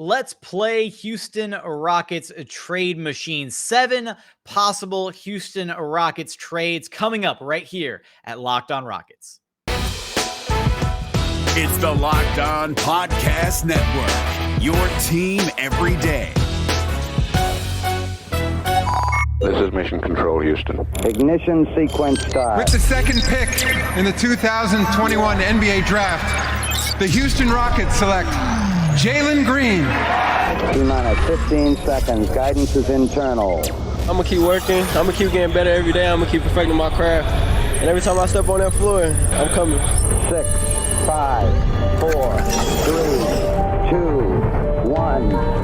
Let's play Houston Rockets trade machine. 7 possible Houston Rockets trades coming up right here at Locked On Rockets. It's the Locked On Podcast Network, your team every day. This is Mission Control, Houston. Ignition sequence start. With the second pick in the 2021 NBA Draft, the Houston Rockets select Jalen Green. T-minus 15 seconds. Guidance is internal. I'm going to keep working. I'm going to keep getting better every day. I'm going to keep perfecting my craft. And every time I step on that floor, I'm coming. 6, 5, 4, 3, 2, 1.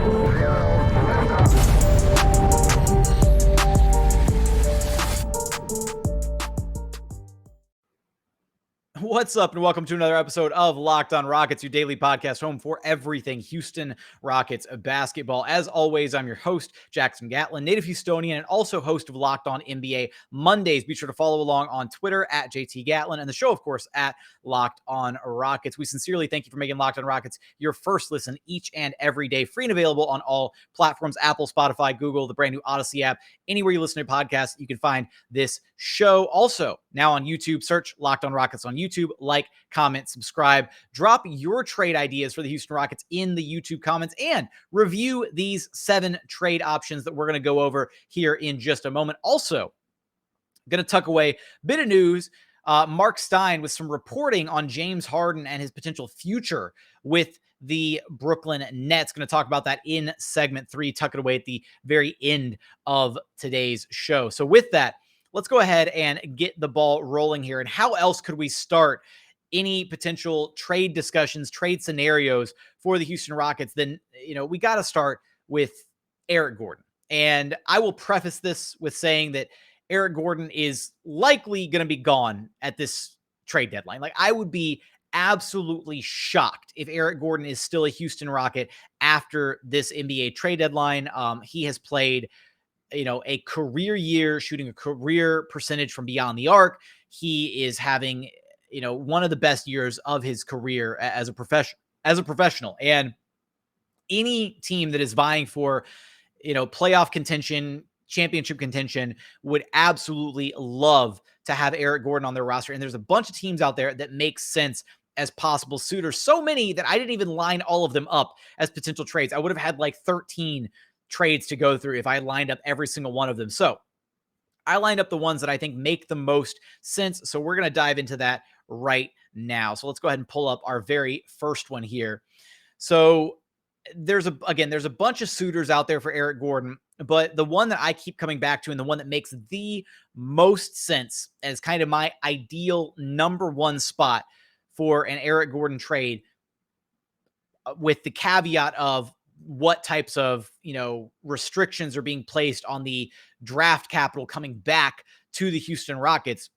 What's up, and welcome to another episode of Locked On Rockets, your daily podcast home for everything Houston Rockets basketball. As always, I'm your host, Jackson Gatlin, native Houstonian, and also host of Locked On NBA Mondays. Be sure to follow along on Twitter at JT Gatlin, and the show, of course, at Locked On Rockets. We sincerely thank you for making Locked On Rockets your first listen each and every day, free and available on all platforms: Apple, Spotify, Google, the brand new Odyssey app. Anywhere you listen to podcasts, you can find this show. Also, now on YouTube, search Locked On Rockets on YouTube. Like, comment, subscribe. Drop your trade ideas for the Houston Rockets in the YouTube comments and review these 7 trade options that we're going to go over here in just a moment. Also, going to tuck away a bit of news. Mark Stein with some reporting on James Harden and his potential future with the Brooklyn Nets. Going to talk about that in segment 3. Tuck it away at the very end of today's show. So with that, let's go ahead and get the ball rolling here. And how else could we start any potential trade discussions, trade scenarios for the Houston Rockets? Then, we got to start with Eric Gordon. And I will preface this with saying that Eric Gordon is likely going to be gone at this trade deadline. Like, I would be absolutely shocked if Eric Gordon is still a Houston Rocket after this NBA trade deadline. He has played a career year, shooting a career percentage from beyond the arc. He is having, one of the best years of his career as a professional. And any team that is vying for, playoff contention, championship contention would absolutely love to have Eric Gordon on their roster. And there's a bunch of teams out there that make sense as possible suitors. So many that I didn't even line all of them up as potential trades. I would have had like 13 trades to go through if I lined up every single one of them. So I lined up the ones that I think make the most sense. So we're going to dive into that right now. So let's go ahead and pull up our very first one here. So there's a bunch of suitors out there for Eric Gordon, but the one that I keep coming back to and the one that makes the most sense as kind of my ideal number one spot for an Eric Gordon trade, with the caveat of what types of, restrictions are being placed on the draft capital coming back to the Houston Rockets.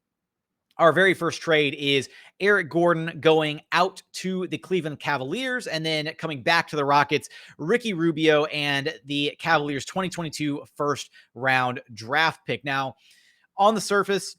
Our very first trade is Eric Gordon going out to the Cleveland Cavaliers and then coming back to the Rockets, Ricky Rubio and the Cavaliers 2022 first round draft pick. Now, on the surface,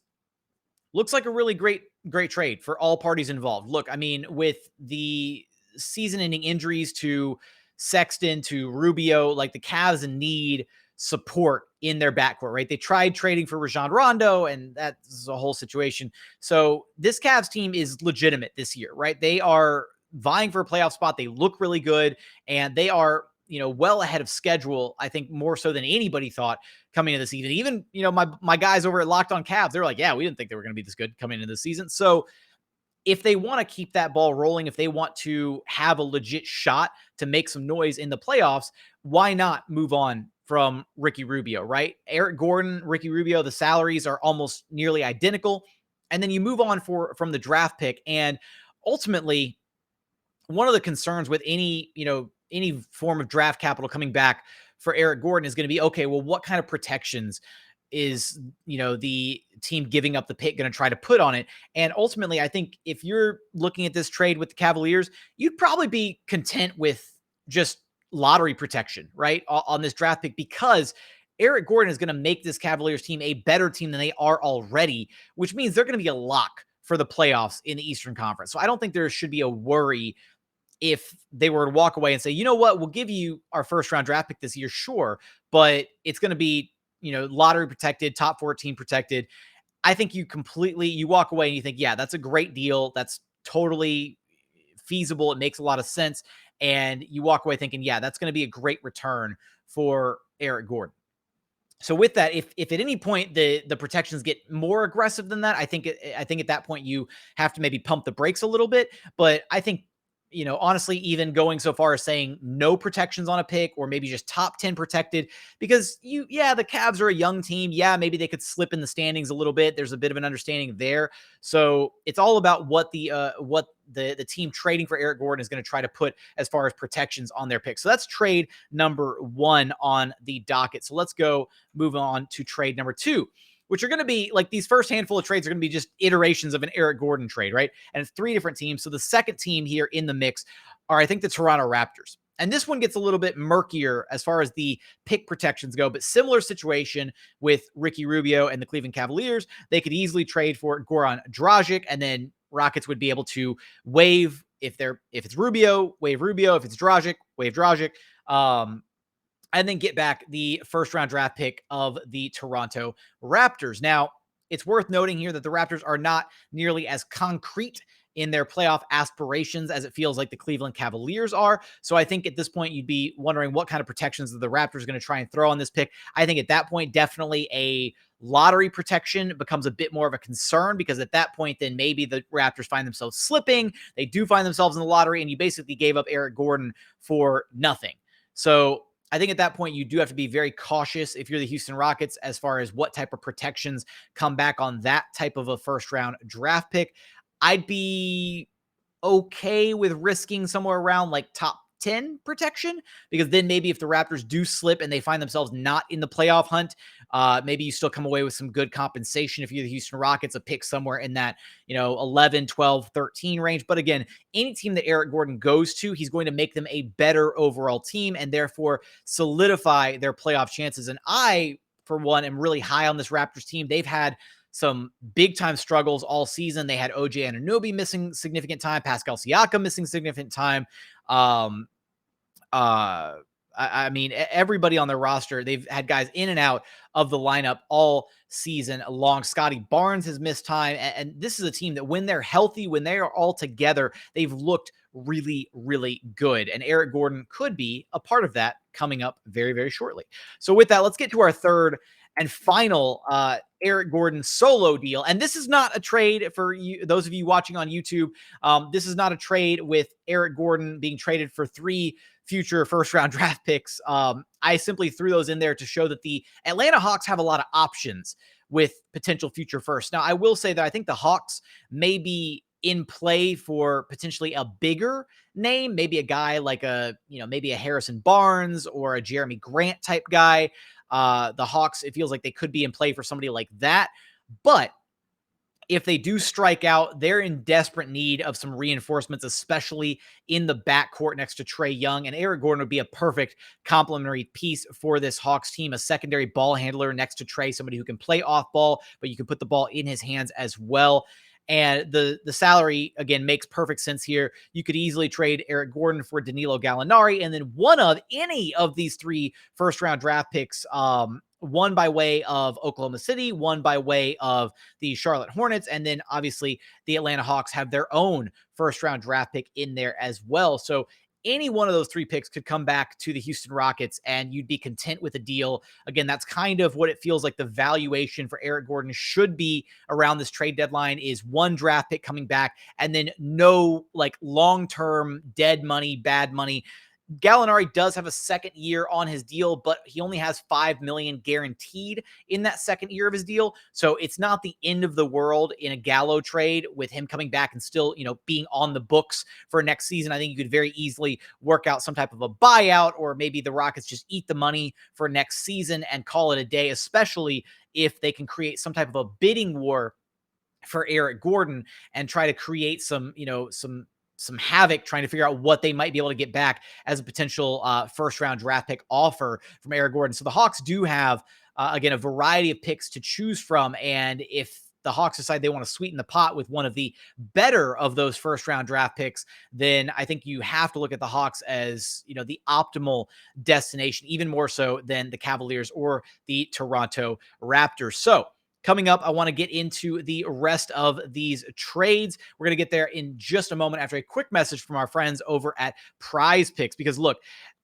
looks like a really great trade for all parties involved. Look, I mean, with the season-ending injuries to Sexton, to Rubio, like, the Cavs need support in their backcourt, right? They tried trading for Rajon Rondo, and that's a whole situation. So this Cavs team is legitimate this year, right? They are vying for a playoff spot. They look really good, and they are, well ahead of schedule, I think more so than anybody thought coming into the season. Even, my guys over at Locked On Cavs, they're like, yeah, we didn't think they were going to be this good coming into the season. So if they want to keep that ball rolling, if they want to have a legit shot to make some noise in the playoffs, why not move on from Ricky Rubio, right? Eric Gordon, Ricky Rubio, the salaries are almost nearly identical. And then you move on from the draft pick. And ultimately, one of the concerns with any form of draft capital coming back for Eric Gordon is going to be, okay, well, what kind of protections is, the team giving up the pick going to try to put on it? And ultimately, I think if you're looking at this trade with the Cavaliers, you'd probably be content with just lottery protection, right, on this draft pick, because Eric Gordon is going to make this Cavaliers team a better team than they are already, which means they're going to be a lock for the playoffs in the Eastern Conference. So I don't think there should be a worry if they were to walk away and say, you know what, we'll give you our first round draft pick this year, sure, but it's going to be, lottery protected, top 14 protected. I think you walk away and you think, yeah, that's a great deal. That's totally feasible. It makes a lot of sense. And you walk away thinking, yeah, that's going to be a great return for Eric Gordon. So with that, if at any point the protections get more aggressive than that, I think at that point you have to maybe pump the brakes a little bit. But I think, honestly, even going so far as saying no protections on a pick or maybe just top 10 protected, because the Cavs are a young team. Yeah, maybe they could slip in the standings a little bit. There's a bit of an understanding there. So it's all about what the team trading for Eric Gordon is going to try to put as far as protections on their pick. So that's trade number 1 on the docket. So let's move on to trade number 2, which are going to be like these first handful of trades are going to be just iterations of an Eric Gordon trade, right? And it's 3 different teams. So the second team here in the mix are, I think, the Toronto Raptors. And this one gets a little bit murkier as far as the pick protections go, but similar situation with Ricky Rubio and the Cleveland Cavaliers. They could easily trade for Goran Dragic, and then Rockets would be able to waive if it's Rubio, waive Rubio. If it's Dragic, waive Dragic. And then get back the first round draft pick of the Toronto Raptors. Now, it's worth noting here that the Raptors are not nearly as concrete in their playoff aspirations as it feels like the Cleveland Cavaliers are. So I think at this point, you'd be wondering what kind of protections the Raptors are going to try and throw on this pick. I think at that point, definitely a lottery protection becomes a bit more of a concern, because at that point, then maybe the Raptors find themselves slipping. They do find themselves in the lottery, and you basically gave up Eric Gordon for nothing. So I think at that point, you do have to be very cautious if you're the Houston Rockets as far as what type of protections come back on that type of a first round draft pick. I'd be okay with risking somewhere around like top 10 protection, because then maybe if the Raptors do slip and they find themselves not in the playoff hunt, maybe you still come away with some good compensation if you're the Houston Rockets, a pick somewhere in that, 11, 12, 13 range. But again, any team that Eric Gordon goes to, he's going to make them a better overall team and therefore solidify their playoff chances. And I, for one, am really high on this Raptors team. They've had some big time struggles all season. They had OJ Anunoby missing significant time, Pascal Siakam missing significant time. I mean, everybody on their roster, they've had guys in and out of the lineup all season long. Scotty Barnes has missed time. And this is a team that when they're healthy, when they are all together, they've looked really, really good. And Eric Gordon could be a part of that coming up very, very shortly. So with that, let's get to our third and final Eric Gordon solo deal. And this is not a trade for you, those of you watching on YouTube. This is not a trade with Eric Gordon being traded for 3 future first round draft picks. I simply threw those in there to show that the Atlanta Hawks have a lot of options with potential future firsts. Now, I will say that I think the Hawks may be in play for potentially a bigger name, maybe a guy like maybe a Harrison Barnes or a Jeremy Grant type guy. The Hawks, it feels like they could be in play for somebody like that. But if they do strike out, they're in desperate need of some reinforcements, especially in the backcourt next to Trae Young. And Eric Gordon would be a perfect complementary piece for this Hawks team, a secondary ball handler next to Trae, somebody who can play off ball, but you can put the ball in his hands as well. And the salary, again, makes perfect sense here. You could easily trade Eric Gordon for Danilo Gallinari, and then one of any of these 3 first-round draft picks, one by way of Oklahoma City, one by way of the Charlotte Hornets, and then obviously the Atlanta Hawks have their own first-round draft pick in there as well. So any one of those 3 picks could come back to the Houston Rockets and you'd be content with a deal. Again, that's kind of what it feels like the valuation for Eric Gordon should be around this trade deadline, is 1 draft pick coming back and then no like long-term dead money, bad money. Gallinari does have a second year on his deal, but he only has $5 million guaranteed in that second year of his deal. So it's not the end of the world in a Gallo trade with him coming back and still, being on the books for next season. I think you could very easily work out some type of a buyout, or maybe the Rockets just eat the money for next season and call it a day, especially if they can create some type of a bidding war for Eric Gordon and try to create some havoc trying to figure out what they might be able to get back as a potential first round draft pick offer from Eric Gordon. So the Hawks do have, again, a variety of picks to choose from. And if the Hawks decide they want to sweeten the pot with one of the better of those first round draft picks, then I think you have to look at the Hawks as, the optimal destination, even more so than the Cavaliers or the Toronto Raptors. So coming up, I want to get into the rest of these trades. We're going to get there in just a moment after a quick message from our friends over at Prize Picks, because look,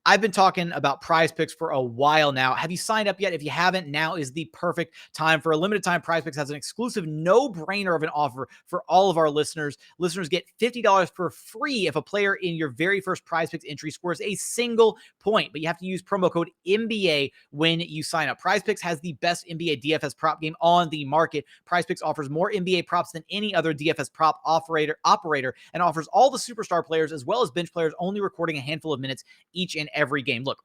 I've been talking about Prize Picks for a while now. Have you signed up yet? If you haven't, now is the perfect time. For a limited time, Prize Picks has an exclusive no-brainer of an offer for all of our listeners. Listeners get $50 for free if a player in your very first Prize Picks entry scores a single point, but you have to use promo code NBA when you sign up. Prize Picks has the best NBA DFS prop game on the market. Prize Picks offers more NBA props than any other DFS prop operator, and offers all the superstar players as well as bench players, only recording a handful of minutes each and every game. Look,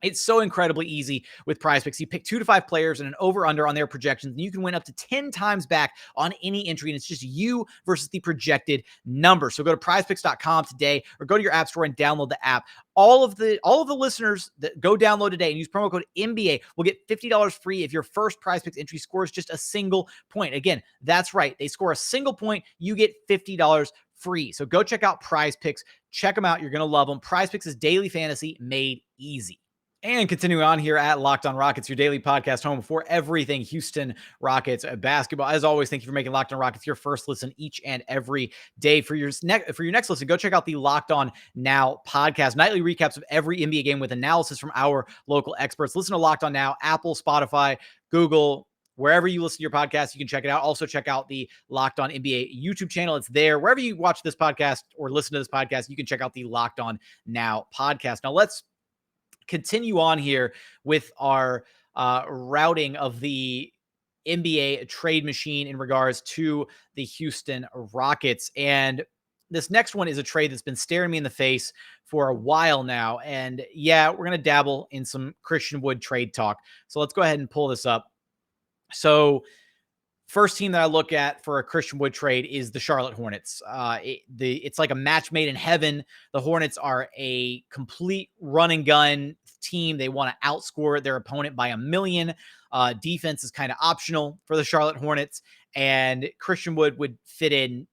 it's so incredibly easy with Prize Picks. You pick 2 to 5 players and an over-under on their projections, and you can win up to 10 times back on any entry, and it's just you versus the projected number. So go to prizepicks.com today, or go to your app store and download the app. All of the listeners that go download today and use promo code NBA will get $50 free if your first Prize Picks entry scores just a single point. Again, that's right. They score a single point, you get $50 free. So go check out Prize Picks. Check them out. You're going to love them. Prize Picks is daily fantasy made easy. And continuing on here at Locked On Rockets, your daily podcast home for everything Houston Rockets basketball. As always, thank you for making Locked On Rockets your first listen each and every day. For your next listen, go check out the Locked On Now podcast. Nightly recaps of every NBA game with analysis from our local experts. Listen to Locked On Now, Apple, Spotify, Google, wherever you listen to your podcast, you can check it out. Also, check out the Locked On NBA YouTube channel. It's there. Wherever you watch this podcast or listen to this podcast, you can check out the Locked On Now podcast. Now, let's continue on here with our routing of the NBA trade machine in regards to the Houston Rockets. And this next one is a trade that's been staring me in the face for a while now. And yeah, we're going to dabble in some Christian Wood trade talk. So let's go ahead and pull this up. So first team that I look at for a Christian Wood trade is the Charlotte Hornets. It's like a match made in heaven. The Hornets are a complete run and gun team. They want to outscore their opponent by 1,000,000. Defense is kind of optional for the Charlotte Hornets, and Christian Wood would fit in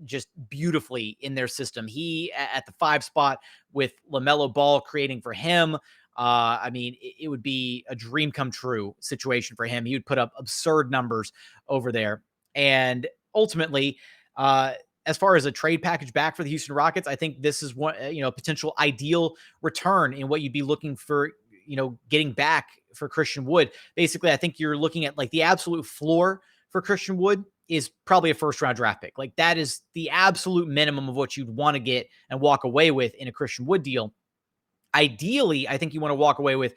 just beautifully in their system. He at the 5 spot with LaMelo Ball creating for him. I mean, it would be a dream come true situation for him. He would put up absurd numbers over there. And ultimately, as far as a trade package back for the Houston Rockets, I think this is one, potential ideal return in what you'd be looking for, getting back for Christian Wood. Basically, I think you're looking at like the absolute floor for Christian Wood is probably a first round draft pick. Like that is the absolute minimum of what you'd want to get and walk away with in a Christian Wood deal. Ideally, I think you want to walk away with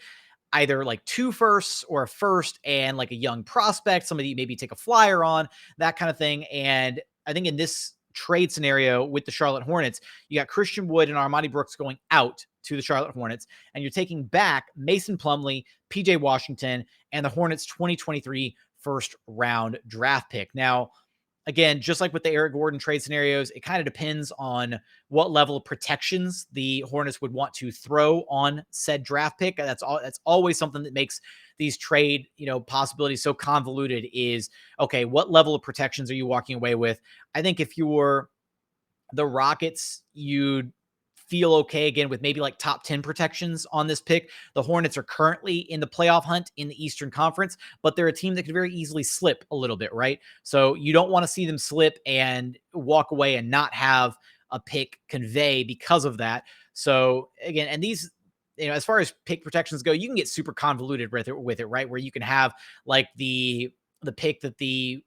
either like 2 firsts or a first and like a young prospect, somebody you maybe take a flyer on, that kind of thing. And I think in this trade scenario with the Charlotte Hornets, you got Christian Wood and Armani Brooks going out to the Charlotte Hornets, and you're taking back Mason Plumlee, PJ Washington, and the Hornets 2023 first round draft pick. Now, again, just like with the Eric Gordon trade scenarios, it kind of depends on what level of protections the Hornets would want to throw on said draft pick. That's always something that makes these trade, possibilities so convoluted is, okay, what level of protections are you walking away with? I think if you're the Rockets, you'd feel okay again with maybe like top 10 protections on this pick. The Hornets are currently in the playoff hunt in the Eastern Conference, but they're a team that could very easily slip a little bit, right? So you don't want to see them slip and walk away and not have a pick convey because of that. So again, and these, as far as pick protections go, you can get super convoluted with it, right? Where you can have like the pick that the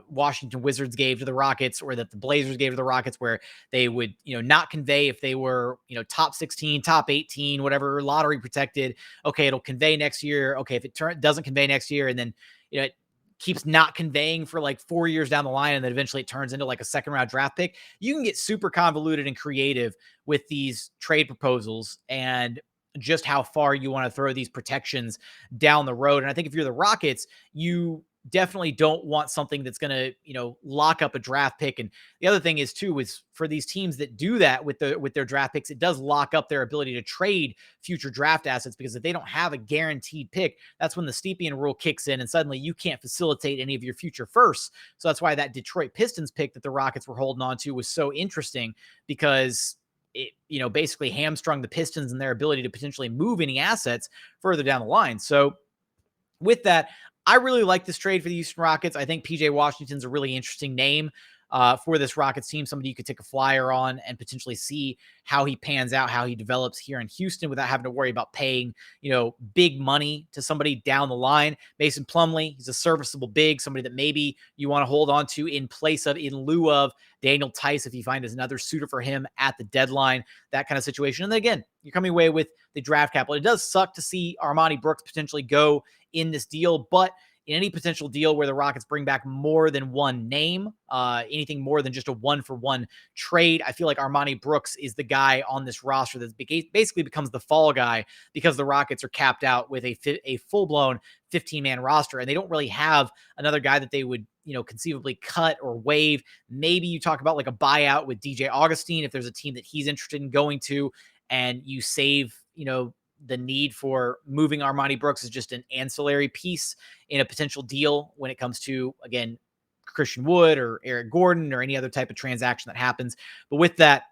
Washington Wizards gave to the Rockets, or that the Blazers gave to the Rockets, where they would, not convey if they were, top 16, top 18, whatever, lottery protected. Okay, it'll convey next year. Okay, if it doesn't convey next year, and then, it keeps not conveying for like 4 years down the line, and then eventually it turns into like a second round draft pick. You can get super convoluted and creative with these trade proposals and just how far you want to throw these protections down the road. And I think if you're the Rockets, you definitely don't want something that's going to, lock up a draft pick. And the other thing is too, is for these teams that do that with their draft picks, it does lock up their ability to trade future draft assets, because if they don't have a guaranteed pick, that's when the Stepien rule kicks in and suddenly you can't facilitate any of your future firsts. So that's why that Detroit Pistons pick that the Rockets were holding on to was so interesting, because it, basically hamstrung the Pistons and their ability to potentially move any assets further down the line. So with that, I really like this trade for the Houston Rockets. I think PJ Washington's a really interesting name for this Rockets team, somebody you could take a flyer on and potentially see how he pans out, how he develops here in Houston without having to worry about paying, big money to somebody down the line. Mason Plumlee, he's a serviceable big, somebody that maybe you want to hold on to in lieu of Daniel Tice if you find there's another suitor for him at the deadline, that kind of situation. And then again, you're coming away with the draft capital. It does suck to see Armani Brooks potentially go in this deal, but in any potential deal where the Rockets bring back more than one name, anything more than just a 1-for-1 trade, I feel like Armani Brooks is the guy on this roster that basically becomes the fall guy, because the Rockets are capped out with a full-blown 15-man roster, and they don't really have another guy that they would, conceivably cut or waive. Maybe you talk about like a buyout with DJ Augustine if there's a team that he's interested in going to, and you save, the need for moving Armani Brooks is just an ancillary piece in a potential deal when it comes to, again, Christian Wood or Eric Gordon or any other type of transaction that happens. But with that,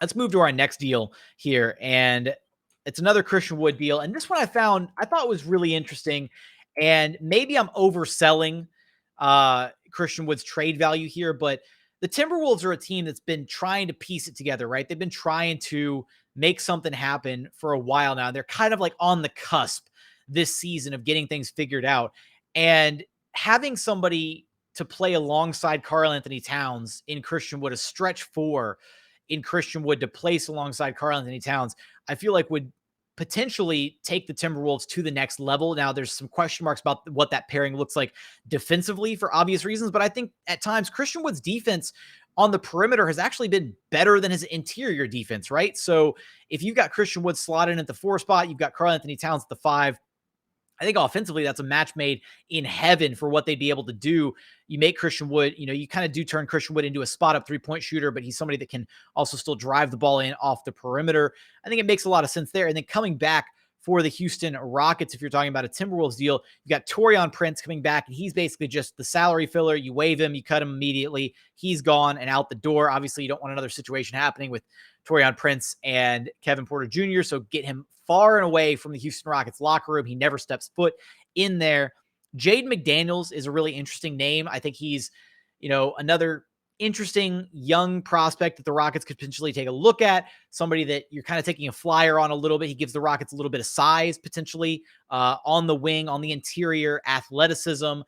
let's move to our next deal here. And it's another Christian Wood deal. And this one I thought was really interesting. And maybe I'm overselling Christian Wood's trade value here, but the Timberwolves are a team that's been trying to piece it together, right? They've been trying to make something happen for a while now. They're kind of like on the cusp this season of getting things figured out. And having somebody to play alongside Karl-Anthony Towns in Christian Wood, a stretch 4 in Christian Wood to place alongside Karl-Anthony Towns, I feel like would potentially take the Timberwolves to the next level. Now, there's some question marks about what that pairing looks like defensively for obvious reasons, but I think at times Christian Wood's defense on the perimeter has actually been better than his interior defense, right? So if you've got Christian Wood slotted at the 4 spot, you've got Karl-Anthony Towns at the 5, I think offensively, that's a match made in heaven for what they'd be able to do. You make Christian Wood, you kind of do turn Christian Wood into a spot-up 3-point shooter, but he's somebody that can also still drive the ball in off the perimeter. I think it makes a lot of sense there. And then coming back for the Houston Rockets, if you're talking about a Timberwolves deal, you got Taurean Prince coming back, and he's basically just the salary filler. You waive him, you cut him immediately. He's gone and out the door. Obviously, you don't want another situation happening with Taurean Prince and Kevin Porter Jr., so get him far and away from the Houston Rockets locker room. He never steps foot in there. Jade McDaniels is a really interesting name. I think he's, another interesting young prospect that the Rockets could potentially take a look at, somebody that you're kind of taking a flyer on a little bit. He gives the Rockets a little bit of size potentially on the wing, on the interior, athleticism.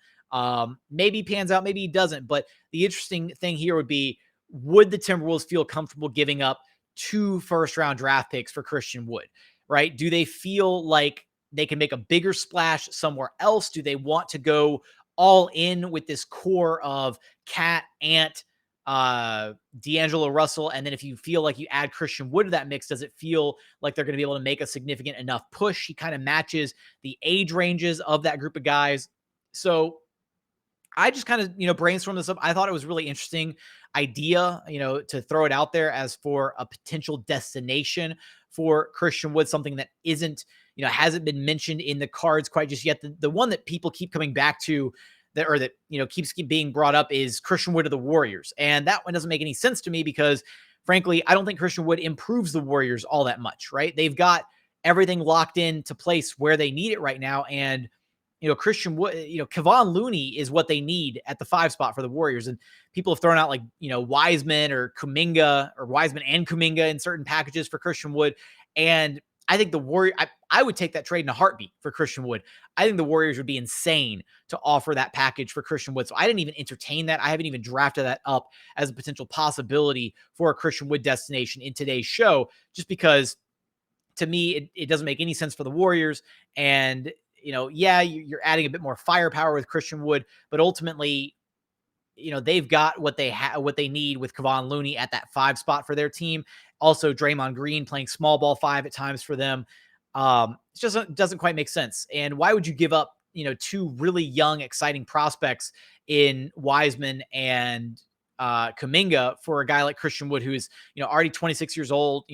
Maybe he pans out, maybe he doesn't. But the interesting thing here would be, would the Timberwolves feel comfortable giving up 2 first-round draft picks for Christian Wood, right? Do they feel like they can make a bigger splash somewhere else? Do they want to go all in with this core of Cat, Ant, D'Angelo Russell? And then if you feel like you add Christian Wood to that mix, does it feel like they're going to be able to make a significant enough push? He kind of matches the age ranges of that group of guys. So I just kind of, brainstormed this up. I thought it was really interesting idea, to throw it out there as for a potential destination for Christian Wood, something that isn't, hasn't been mentioned in the cards quite just yet. The one that people keep coming back to that keeps being brought up is Christian Wood of the Warriors. And that one doesn't make any sense to me because frankly, I don't think Christian Wood improves the Warriors all that much, right? They've got everything locked into place where they need it right now. And, Christian Wood, Kevon Looney is what they need at the 5 spot for the Warriors. And people have thrown out Wiseman or Kuminga or Wiseman and Kuminga in certain packages for Christian Wood. And I think the Warriors, I would take that trade in a heartbeat for Christian Wood. I think the Warriors would be insane to offer that package for Christian Wood. So I didn't even entertain that. I haven't even drafted that up as a potential possibility for a Christian Wood destination in today's show, just because to me, it doesn't make any sense for the Warriors. And, you're adding a bit more firepower with Christian Wood, but ultimately, they've got what they need with Kevon Looney at that 5 spot for their team. Also, Draymond Green playing small ball 5 at times for them. It just doesn't quite make sense. And why would you give up two really young, exciting prospects in Wiseman and Kuminga for a guy like Christian Wood, who's, already 26 years old,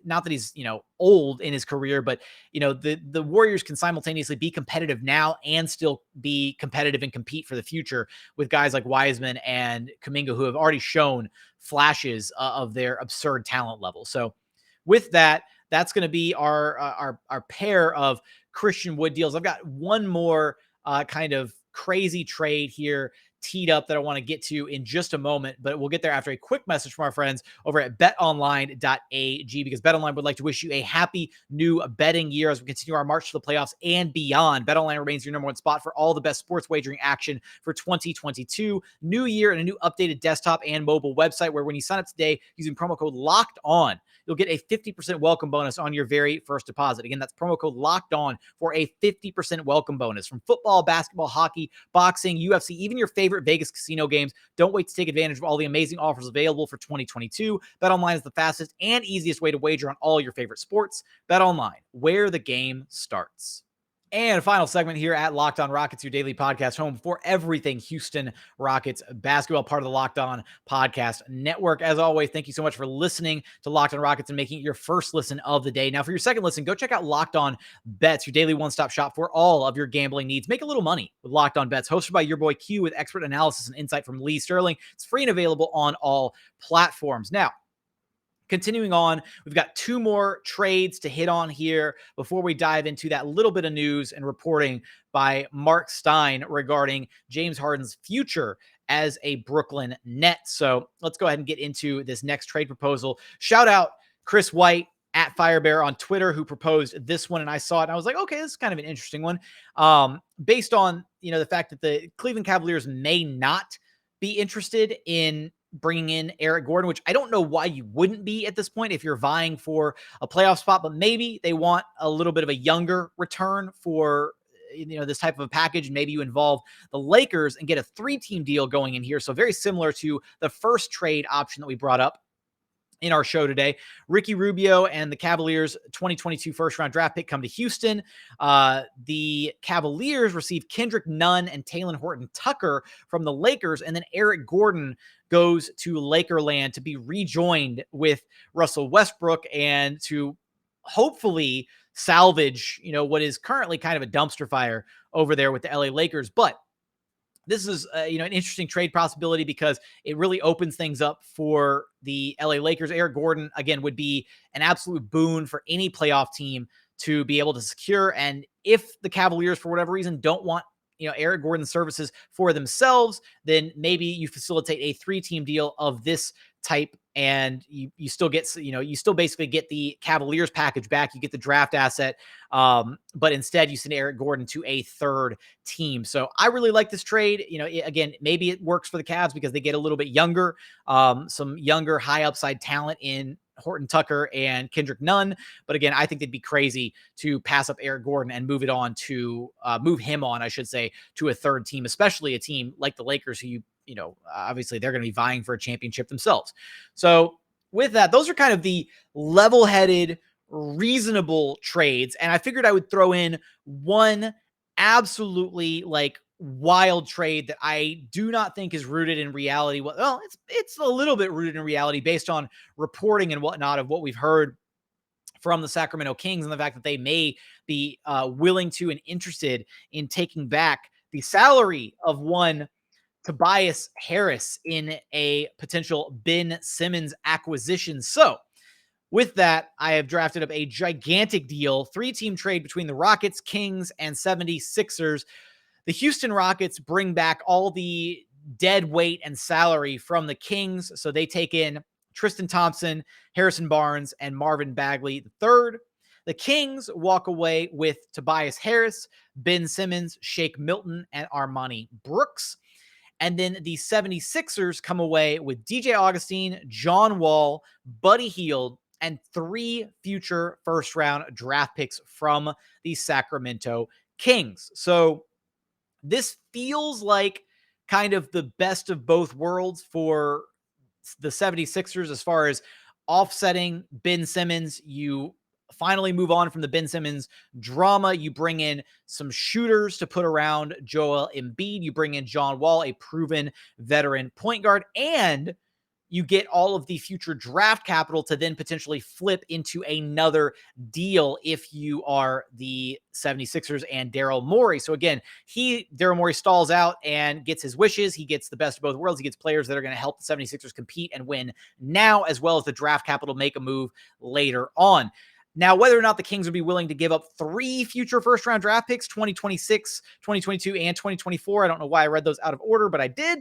not that he's, old in his career, but, the Warriors can simultaneously be competitive now and still be competitive and compete for the future with guys like Wiseman and Kuminga, who have already shown flashes of their absurd talent level. So with that, that's going to be our pair of Christian Wood deals. I've got one more kind of crazy trade here teed up that I want to get to in just a moment, but we'll get there after a quick message from our friends over at betonline.ag, because BetOnline would like to wish you a happy new betting year as we continue our march to the playoffs and beyond. BetOnline remains your number one spot for all the best sports wagering action for 2022. New year and a new updated desktop and mobile website where when you sign up today using promo code Locked On, you'll get a 50% welcome bonus on your very first deposit. Again, that's promo code Locked On for a 50% welcome bonus. From football, basketball, hockey, boxing, UFC, even your favorite Vegas casino games. Don't wait to take advantage of all the amazing offers available for 2022. BetOnline is the fastest and easiest way to wager on all your favorite sports. BetOnline, where the game starts. And final segment here at Locked On Rockets, your daily podcast home for everything Houston Rockets basketball, part of the Locked On Podcast Network. As always, thank you so much for listening to Locked On Rockets and making it your first listen of the day. Now, for your second listen, go check out Locked On Bets, your daily one-stop shop for all of your gambling needs. Make a little money with Locked On Bets, hosted by your boy Q with expert analysis and insight from Lee Sterling. It's free and available on all platforms. Now, continuing on, we've got two more trades to hit on here before we dive into that little bit of news and reporting by Mark Stein regarding James Harden's future as a Brooklyn Net. So let's go ahead and get into this next trade proposal. Shout out Chris White at Firebear on Twitter, who proposed this one, and I saw it and I was like, okay, this is kind of an interesting one. Based on, the fact that the Cleveland Cavaliers may not be interested in bringing in Eric Gordon, which I don't know why you wouldn't be at this point if you're vying for a playoff spot, but maybe they want a little bit of a younger return for, this type of a package. And maybe you involve the Lakers and get a 3-team deal going in here. So very similar to the first trade option that we brought up in our show today. Ricky Rubio and the Cavaliers 2022 first-round draft pick come to Houston. The Cavaliers receive Kendrick Nunn and Talen Horton-Tucker from the Lakers, and then Eric Gordon goes to Lakerland to be rejoined with Russell Westbrook and to hopefully salvage, what is currently kind of a dumpster fire over there with the LA Lakers. But this is, an interesting trade possibility because it really opens things up for the LA Lakers. Eric Gordon, again, would be an absolute boon for any playoff team to be able to secure. And if the Cavaliers, for whatever reason, don't want, Eric Gordon's services for themselves, then maybe you facilitate a 3-team deal of this type, and you still get, you still basically get the Cavaliers package back. You get the draft asset, but instead you send Eric Gordon to a 3rd team. So I really like this trade. Again, maybe it works for the Cavs because they get a little bit younger, some younger high upside talent in Horton Tucker and Kendrick Nunn. But again, I think they'd be crazy to pass up Eric Gordon and move him on, I should say, to a 3rd team, especially a team like the Lakers, who obviously they're going to be vying for a championship themselves. So with that, those are kind of the level-headed, reasonable trades. And I figured I would throw in one absolutely wild trade that I do not think is rooted in reality. Well, it's a little bit rooted in reality based on reporting and whatnot of what we've heard from the Sacramento Kings and the fact that they may be willing to and interested in taking back the salary of one Tobias Harris in a potential Ben Simmons acquisition. So with that, I have drafted up a gigantic deal, 3-team trade between the Rockets, Kings, and 76ers. The Houston Rockets bring back all the dead weight and salary from the Kings. So they take in Tristan Thompson, Harrison Barnes, and Marvin Bagley III. The Kings walk away with Tobias Harris, Ben Simmons, Shake Milton, and Armani Brooks. And then the 76ers come away with DJ Augustine, John Wall, Buddy Hield, and 3 future first-round draft picks from the Sacramento Kings. So this feels like kind of the best of both worlds for the 76ers as far as offsetting Ben Simmons. You finally move on from the Ben Simmons drama. You bring in some shooters to put around Joel Embiid. You bring in John Wall, a proven veteran point guard, and you get all of the future draft capital to then potentially flip into another deal if you are the 76ers and Daryl Morey. So again, Daryl Morey stalls out and gets his wishes. He gets the best of both worlds. He gets players that are going to help the 76ers compete and win now, as well as the draft capital make a move later on. Now, whether or not the Kings would be willing to give up 3 future first-round draft picks, 2026, 2022, and 2024, I don't know why I read those out of order, but I did.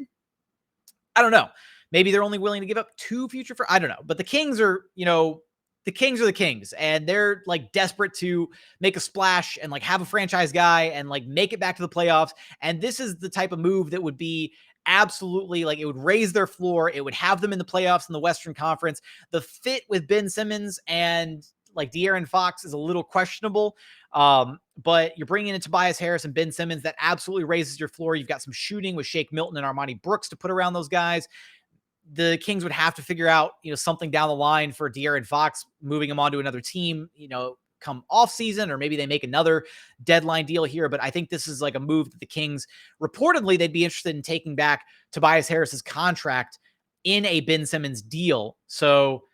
I don't know. Maybe they're only willing to give up 2 future I don't know. But the Kings are, the Kings are the Kings, and they're like desperate to make a splash and like have a franchise guy and like make it back to the playoffs. And this is the type of move that would be absolutely like, it would raise their floor. It would have them in the playoffs in the Western Conference. The fit with Ben Simmons and like De'Aaron Fox is a little questionable. But you're bringing in Tobias Harris and Ben Simmons. That absolutely raises your floor. You've got some shooting with Shake Milton and Armani Brooks to put around those guys. The Kings would have to figure out, something down the line for De'Aaron Fox, moving him on to another team, come off season, or maybe they make another deadline deal here. But I think this is like a move that the Kings reportedly they'd be interested in taking back Tobias Harris's contract in a Ben Simmons deal. So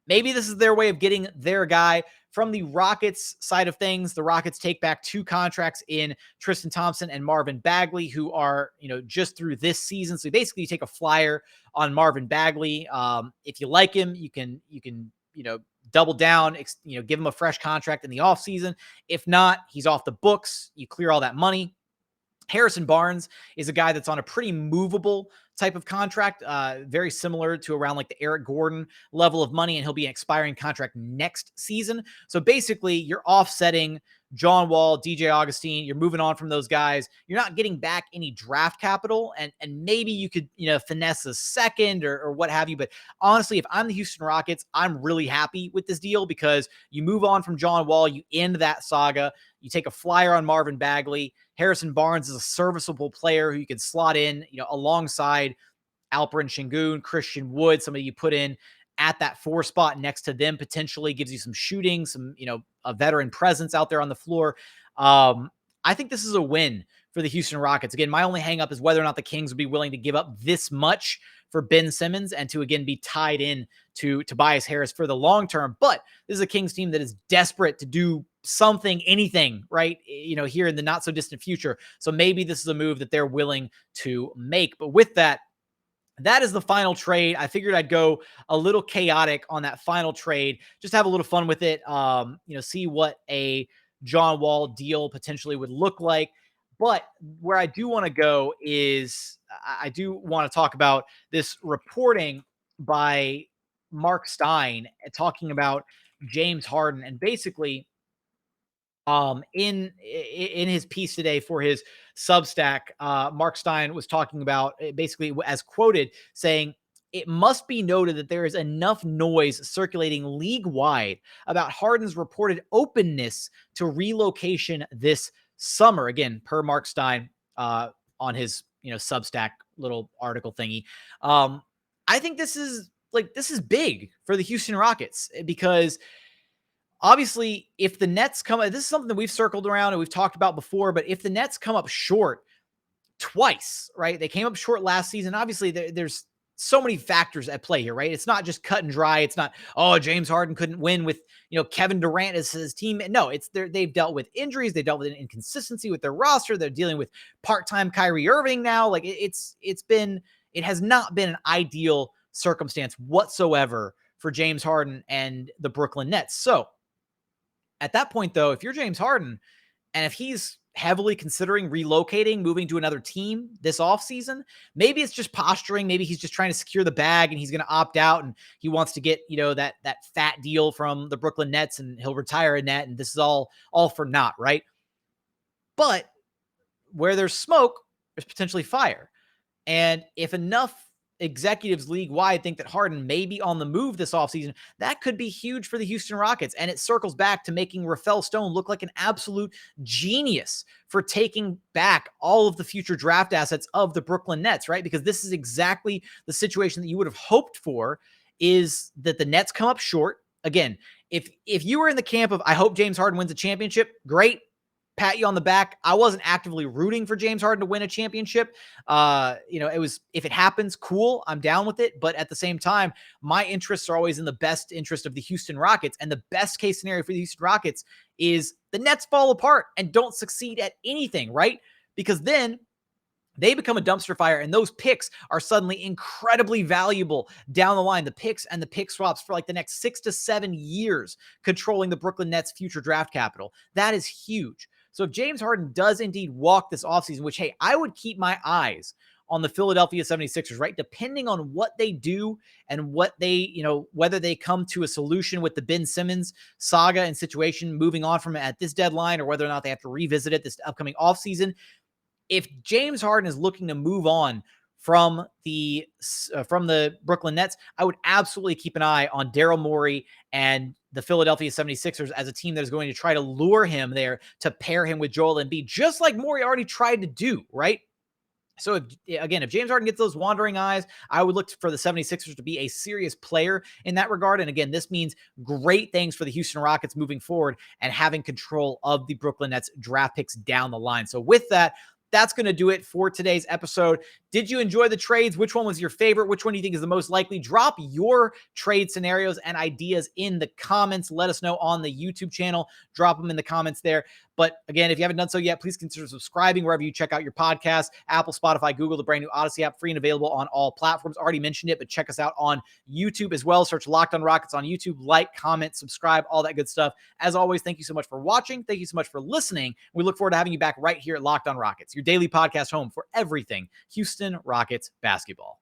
maybe this is their way of getting their guy. From the Rockets side of things, the Rockets take back 2 contracts in Tristan Thompson and Marvin Bagley, who are, just through this season. So basically you take a flyer on Marvin Bagley. If you like him, you can, double down, give him a fresh contract in the offseason. If not, he's off the books. You clear all that money. Harrison Barnes is a guy that's on a pretty movable type of contract, very similar to around like the Eric Gordon level of money, and he'll be an expiring contract next season. So basically, you're offsetting John Wall, DJ Augustine. You're moving on from those guys. You're not getting back any draft capital, and maybe you could finesse a second or what have you. But honestly, if I'm the Houston Rockets, I'm really happy with this deal because you move on from John Wall, you end that saga. You take a flyer on Marvin Bagley. Harrison Barnes is a serviceable player who you can slot in, alongside Alperen Şengün, Christian Wood, somebody you put in at that 4 spot next to them, potentially gives you some shooting, some, a veteran presence out there on the floor. I think this is a win for the Houston Rockets. Again, my only hang up is whether or not the Kings would be willing to give up this much for Ben Simmons and to, again, be tied in to Tobias Harris for the long term. But this is a Kings team that is desperate to do something, anything, right? Here in the not so distant future. So maybe this is a move that they're willing to make. But with that, that is the final trade. I figured I'd go a little chaotic on that final trade, just have a little fun with it. See what a John Wall deal potentially would look like. But where I do want to go is I do want to talk about this reporting by Mark Stein talking about James Harden, and basically in his piece today for his Substack, Mark Stein was talking about basically, as quoted, saying, "It must be noted that there is enough noise circulating league-wide about Harden's reported openness to relocation this summer." Again, per Mark Stein on his Substack little article thingy. I think this is big for the Houston Rockets because obviously, if the Nets come, this is something that we've circled around and we've talked about before, but if the Nets come up short twice, right? They came up short last season. Obviously, there's so many factors at play here, right? It's not just cut and dry. It's not, James Harden couldn't win with, Kevin Durant as his team. No, they've dealt with injuries. They dealt with an inconsistency with their roster. They're dealing with part-time Kyrie Irving now. Like it has not been an ideal circumstance whatsoever for James Harden and the Brooklyn Nets. So at that point, though, if you're James Harden and if he's heavily considering relocating, moving to another team this offseason, maybe it's just posturing. Maybe he's just trying to secure the bag and he's going to opt out and he wants to get, that fat deal from the Brooklyn Nets and he'll retire in that. And this is all for naught, right? But where there's smoke, there's potentially fire. And if enough executives league-wide think that Harden may be on the move this offseason, that could be huge for the Houston Rockets. And it circles back to making Rafael Stone look like an absolute genius for taking back all of the future draft assets of the Brooklyn Nets, right? Because this is exactly the situation that you would have hoped for, is that the Nets come up short. again, if you were in the camp of, I hope James Harden wins a championship, great. Pat you on the back. I wasn't actively rooting for James Harden to win a championship. It was, if it happens, cool. I'm down with it. But at the same time, my interests are always in the best interest of the Houston Rockets. And the best case scenario for the Houston Rockets is the Nets fall apart and don't succeed at anything, right? Because then they become a dumpster fire, and those picks are suddenly incredibly valuable down the line. The picks and the pick swaps for like the next 6 to 7 years, controlling the Brooklyn Nets' future draft capital. That is huge. So if James Harden does indeed walk this offseason, which, hey, I would keep my eyes on the Philadelphia 76ers, right? Depending on what they do and what they, whether they come to a solution with the Ben Simmons saga and situation moving on from it at this deadline, or whether or not they have to revisit it this upcoming offseason. If James Harden is looking to move on from the Brooklyn Nets, I would absolutely keep an eye on Daryl Morey and the Philadelphia 76ers as a team that is going to try to lure him there to pair him with Joel Embiid, just like Morey already tried to do, right? So if James Harden gets those wandering eyes, I would look for the 76ers to be a serious player in that regard. And again, this means great things for the Houston Rockets moving forward and having control of the Brooklyn Nets draft picks down the line. So with that, that's going to do it for today's episode. Did you enjoy the trades? Which one was your favorite? Which one do you think is the most likely? Drop your trade scenarios and ideas in the comments. Let us know on the YouTube channel. Drop them in the comments there. But again, if you haven't done so yet, please consider subscribing wherever you check out your podcast. Apple, Spotify, Google, the brand new Odyssey app, free and available on all platforms. Already mentioned it, but check us out on YouTube as well. Search Locked on Rockets on YouTube. Like, comment, subscribe, all that good stuff. As always, thank you so much for watching. Thank you so much for listening. We look forward to having you back right here at Locked on Rockets, your daily podcast home for everything Houston Rockets basketball.